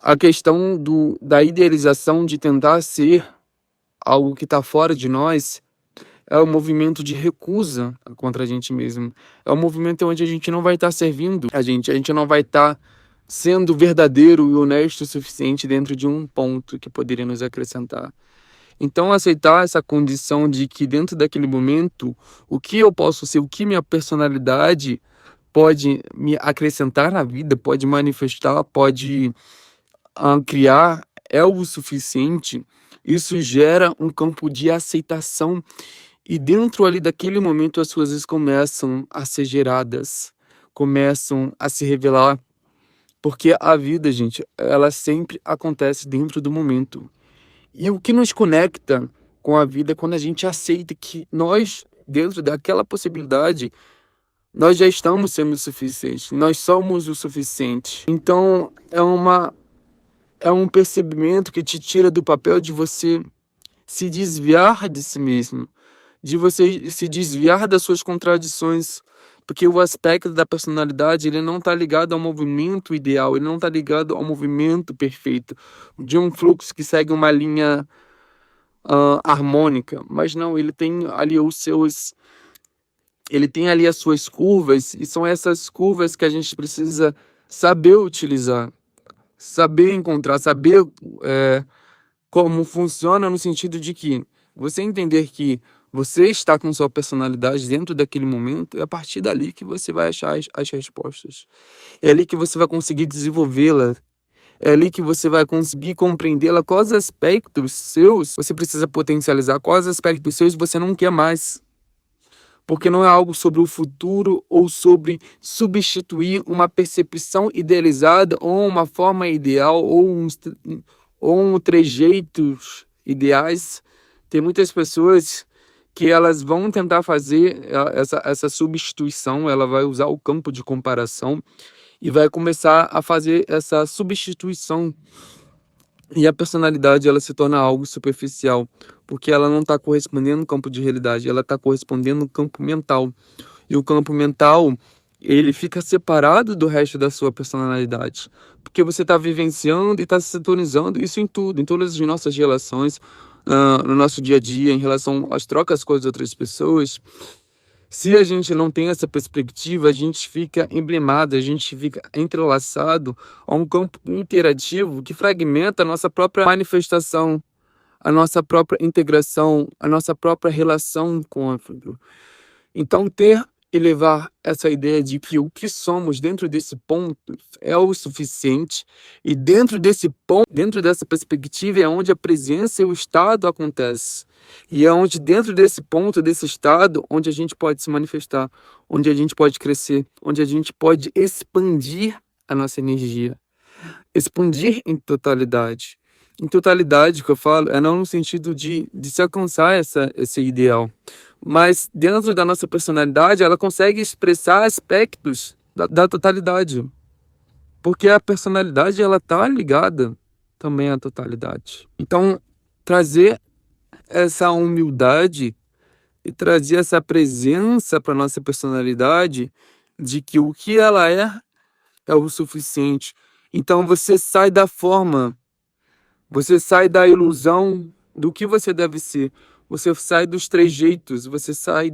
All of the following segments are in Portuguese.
a questão da idealização de tentar ser algo que está fora de nós é um movimento de recusa contra a gente mesmo. É um movimento onde a gente não vai estar servindo a gente não vai estar sendo verdadeiro e honesto o suficiente dentro de um ponto que poderia nos acrescentar. Então, aceitar essa condição de que dentro daquele momento, o que eu posso ser, o que minha personalidade pode me acrescentar na vida, pode manifestar, pode criar, é o suficiente. Isso gera um campo de aceitação e dentro ali daquele momento as coisas começam a ser geradas, começam a se revelar, porque a vida, gente, ela sempre acontece dentro do momento. E o que nos conecta com a vida é quando a gente aceita que nós, dentro daquela possibilidade, nós já estamos sendo o suficiente, nós somos o suficiente. Então, é um percebimento que te tira do papel de você se desviar de si mesmo, de você se desviar das suas contradições, porque o aspecto da personalidade, ele não está ligado ao movimento ideal, ele não está ligado ao movimento perfeito, de um fluxo que segue uma linha harmônica, mas não, ele tem ali as suas curvas, e são essas curvas que a gente precisa saber utilizar, saber encontrar, saber como funciona, no sentido de que você entender que você está com sua personalidade dentro daquele momento, é a partir dali que você vai achar as respostas. É ali que você vai conseguir desenvolvê-la. É ali que você vai conseguir compreendê-la. Quais aspectos seus você precisa potencializar, quais aspectos seus você não quer mais. Porque não é algo sobre o futuro ou sobre substituir uma percepção idealizada ou uma forma ideal ou trejeitos ideais. Tem muitas pessoas que elas vão tentar fazer essa substituição, ela vai usar o campo de comparação e vai começar a fazer essa substituição. E a personalidade, ela se torna algo superficial, porque ela não está correspondendo ao campo de realidade, ela está correspondendo ao campo mental. E o campo mental, ele fica separado do resto da sua personalidade, porque você está vivenciando e está se sintonizando isso em tudo, em todas as nossas relações, no nosso dia a dia, em relação às trocas com as outras pessoas. Se a gente não tem essa perspectiva, a gente fica emblemado, a gente fica entrelaçado a um campo interativo que fragmenta a nossa própria manifestação, a nossa própria integração, a nossa própria relação com a vida. Então, ter e levar essa ideia de que o que somos dentro desse ponto é o suficiente, e dentro desse ponto, dentro dessa perspectiva, é onde a presença e o estado acontece. E é onde, dentro desse ponto, desse estado, onde a gente pode se manifestar, onde a gente pode crescer, onde a gente pode expandir a nossa energia. Expandir em totalidade. Em totalidade, que eu falo, é não no sentido de se alcançar esse ideal, mas dentro da nossa personalidade, ela consegue expressar aspectos da totalidade, porque a personalidade, ela está ligada também à totalidade. Então, trazer essa humildade e trazer essa presença para nossa personalidade de que o que ela é o suficiente. Então, você sai da forma, você sai da ilusão do que você deve ser. Você sai dos trejeitos, você sai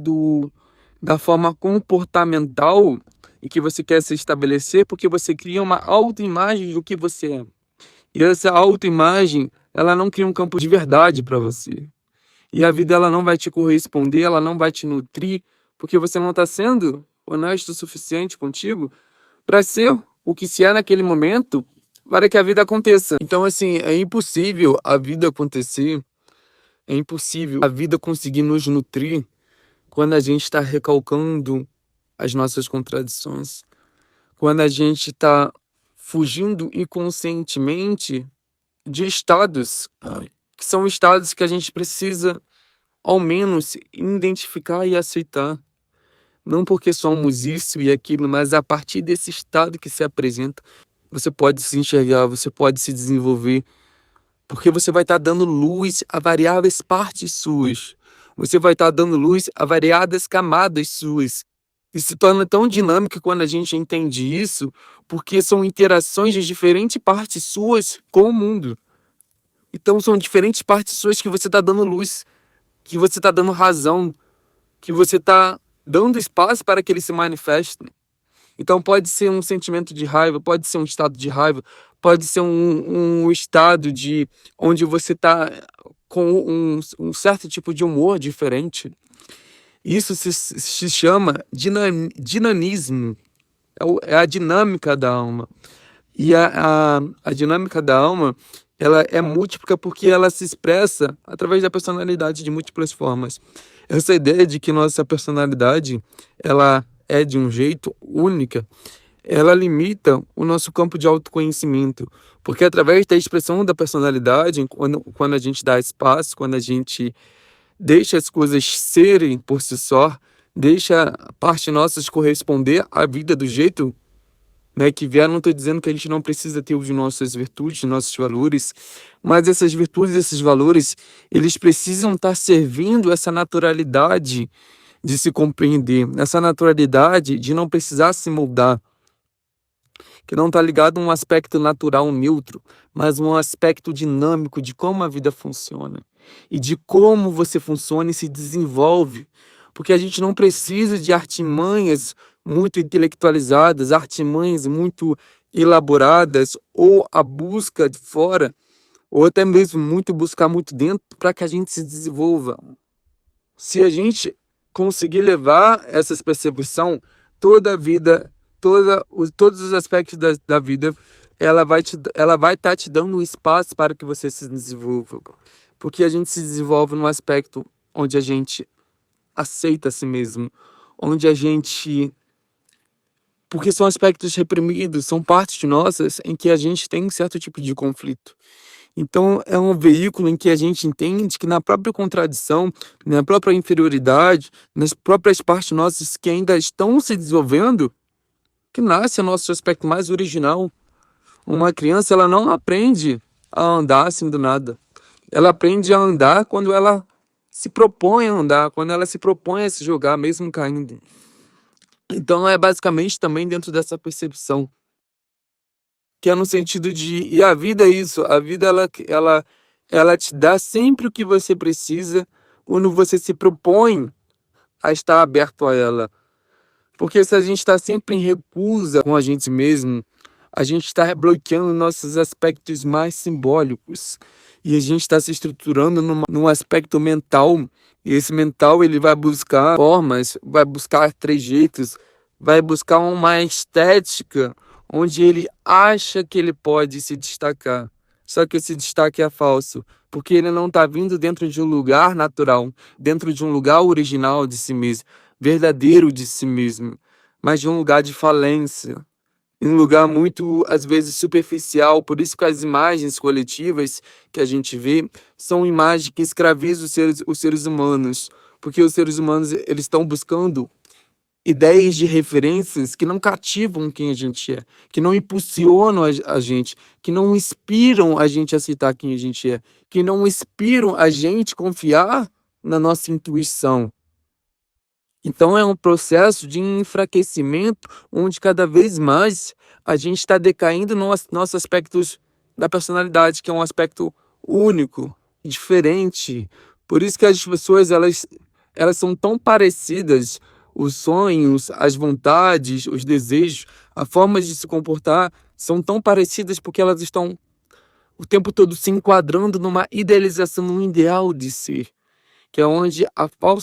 da forma comportamental e que você quer se estabelecer, porque você cria uma autoimagem do que você é. E essa autoimagem, ela não cria um campo de verdade para você. E a vida, ela não vai te corresponder, ela não vai te nutrir, porque você não está sendo honesto o suficiente contigo para ser o que se é naquele momento, para que a vida aconteça. Então, assim, é impossível a vida acontecer, é impossível a vida conseguir nos nutrir quando a gente está recalcando as nossas contradições, quando a gente está fugindo inconscientemente de estados, que são estados que a gente precisa, ao menos, identificar e aceitar. Não porque somos isso e aquilo, mas a partir desse estado que se apresenta, você pode se enxergar, você pode se desenvolver, porque você vai estar dando luz a variáveis partes suas. Você vai estar dando luz a variadas camadas suas. E se torna tão dinâmica quando a gente entende isso, porque são interações de diferentes partes suas com o mundo. Então são diferentes partes suas que você está dando luz, que você está dando razão, que você está dando espaço para que eles se manifestem. Então pode ser um sentimento de raiva, pode ser um estado de raiva, pode ser um estado de onde você está com um certo tipo de humor diferente. Isso se chama dinamismo, é a dinâmica da alma. E a dinâmica da alma, ela é múltipla porque ela se expressa através da personalidade de múltiplas formas. Essa ideia de que nossa personalidade, ela é de um jeito única, ela limita o nosso campo de autoconhecimento. Porque através da expressão da personalidade, quando a gente dá espaço, quando a gente deixa as coisas serem por si só, deixa a parte nossa corresponder à vida do jeito, né, que vier. Não estou dizendo que a gente não precisa ter os nossas virtudes, nossos valores, mas essas virtudes, esses valores, eles precisam estar servindo essa naturalidade de se compreender, essa naturalidade de não precisar se moldar, que não está ligado a um aspecto natural neutro, mas um aspecto dinâmico de como a vida funciona e de como você funciona e se desenvolve. Porque a gente não precisa de artimanhas muito intelectualizadas, artimanhas muito elaboradas, ou a busca de fora, ou até mesmo muito buscar muito dentro para que a gente se desenvolva. Se a gente conseguir levar essa percepção, toda a vida, todos os aspectos da vida, ela vai estar te dando um espaço para que você se desenvolva. Porque a gente se desenvolve num aspecto onde a gente aceita a si mesmo, onde a gente... Porque são aspectos reprimidos, são partes nossas em que a gente tem um certo tipo de conflito. Então, é um veículo em que a gente entende que na própria contradição, na própria inferioridade, nas próprias partes nossas que ainda estão se desenvolvendo, que nasce o nosso aspecto mais original. Uma criança, ela não aprende a andar assim do nada. Ela aprende a andar quando ela se propõe a andar, quando ela se propõe a se jogar, mesmo caindo. Então, é basicamente também dentro dessa percepção, que é no sentido de... E a vida é isso, a vida ela te dá sempre o que você precisa quando você se propõe a estar aberto a ela. Porque se a gente está sempre em recusa com a gente mesmo, a gente está bloqueando nossos aspectos mais simbólicos. E a gente está se estruturando num aspecto mental. E esse mental, ele vai buscar formas, vai buscar trejeitos, vai buscar uma estética onde ele acha que ele pode se destacar. Só que esse destaque é falso, porque ele não está vindo dentro de um lugar natural, dentro de um lugar original de si mesmo, verdadeiro de si mesmo, mas de um lugar de falência, em um lugar muito, às vezes, superficial. Por isso que as imagens coletivas que a gente vê são imagens que escravizam os seres humanos, porque os seres humanos, eles estão buscando ideias de referências que não cativam quem a gente é, que não impulsionam a gente, que não inspiram a gente a aceitar quem a gente é, que não inspiram a gente a confiar na nossa intuição. Então é um processo de enfraquecimento onde cada vez mais a gente está decaindo nos nossos aspectos da personalidade, que é um aspecto único, diferente. Por isso que as pessoas elas são tão parecidas, os sonhos, as vontades, os desejos, a forma de se comportar são tão parecidas porque elas estão o tempo todo se enquadrando numa idealização, num ideal de ser, que é onde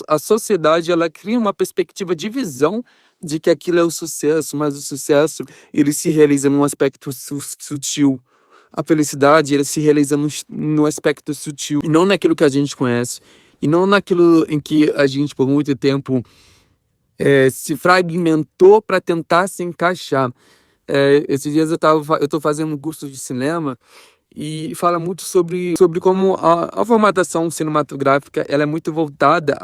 a sociedade ela cria uma perspectiva de visão de que aquilo é o sucesso, mas o sucesso ele se realiza num aspecto sutil. A felicidade ele se realiza no aspecto sutil, e não naquilo que a gente conhece, e não naquilo em que a gente por muito tempo se fragmentou para tentar se encaixar. Esses dias eu estou fazendo um curso de cinema e fala muito sobre como a formatação cinematográfica ela é muito voltada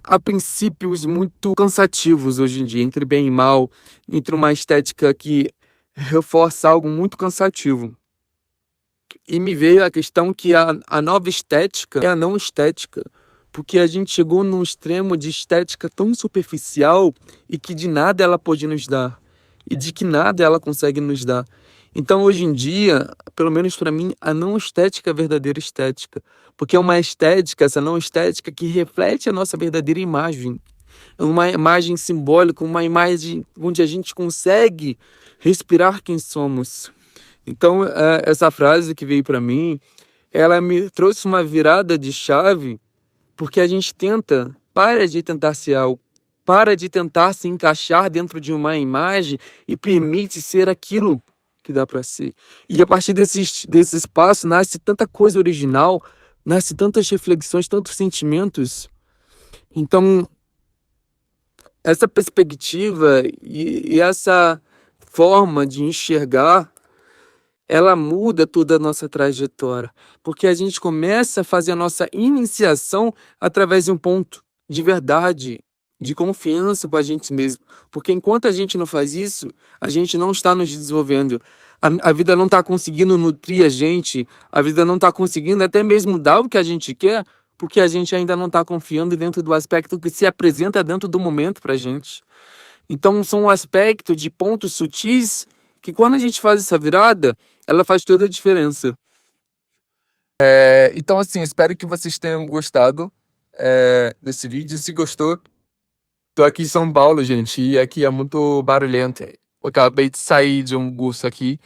a princípios muito cansativos hoje em dia, entre bem e mal, entre uma estética que reforça algo muito cansativo. E me veio a questão que a nova estética é a não estética, porque a gente chegou num extremo de estética tão superficial e que de nada ela pode nos dar, e de que nada ela consegue nos dar. Então, hoje em dia, pelo menos para mim, a não estética é a verdadeira estética, porque é uma estética, essa não estética, que reflete a nossa verdadeira imagem. É uma imagem simbólica, uma imagem onde a gente consegue respirar quem somos. Então, essa frase que veio para mim, ela me trouxe uma virada de chave, porque a gente para de tentar ser algo, para de tentar se encaixar dentro de uma imagem e permite ser aquilo que dá para ser. E a partir desse espaço nasce tanta coisa original, nasce tantas reflexões, tantos sentimentos. Então, essa perspectiva e essa forma de enxergar, ela muda toda a nossa trajetória, porque a gente começa a fazer a nossa iniciação através de um ponto de verdade, de confiança com a gente mesmo. Porque enquanto a gente não faz isso, a gente não está nos desenvolvendo. A vida não está conseguindo nutrir a gente, a vida não está conseguindo até mesmo dar o que a gente quer, porque a gente ainda não está confiando dentro do aspecto que se apresenta dentro do momento para a gente. Então, são um aspecto de pontos sutis que, quando a gente faz essa virada, ela faz toda a diferença. Então, assim, espero que vocês tenham gostado desse vídeo. Se gostou, tô aqui em São Paulo, gente, e aqui é muito barulhento. Eu acabei de sair de um curso aqui,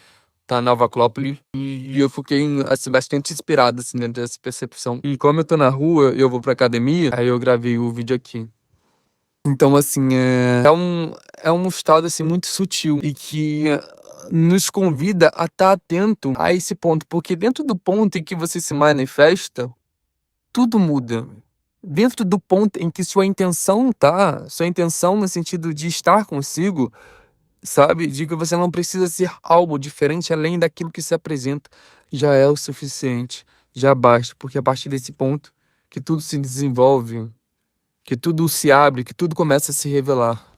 tá, Nova Acrópole, e eu fiquei assim, bastante inspirado assim, dentro dessa percepção. E como eu tô na rua, eu vou pra academia, aí eu gravei o vídeo aqui. Então, assim, é um estado assim, muito sutil e que nos convida a estar atento a esse ponto, porque dentro do ponto em que você se manifesta, tudo muda. Dentro do ponto em que sua intenção tá, sua intenção no sentido de estar consigo, sabe? De que você não precisa ser algo diferente além daquilo que se apresenta, já é o suficiente, já basta, porque a partir desse ponto que tudo se desenvolve, que tudo se abre, que tudo começa a se revelar.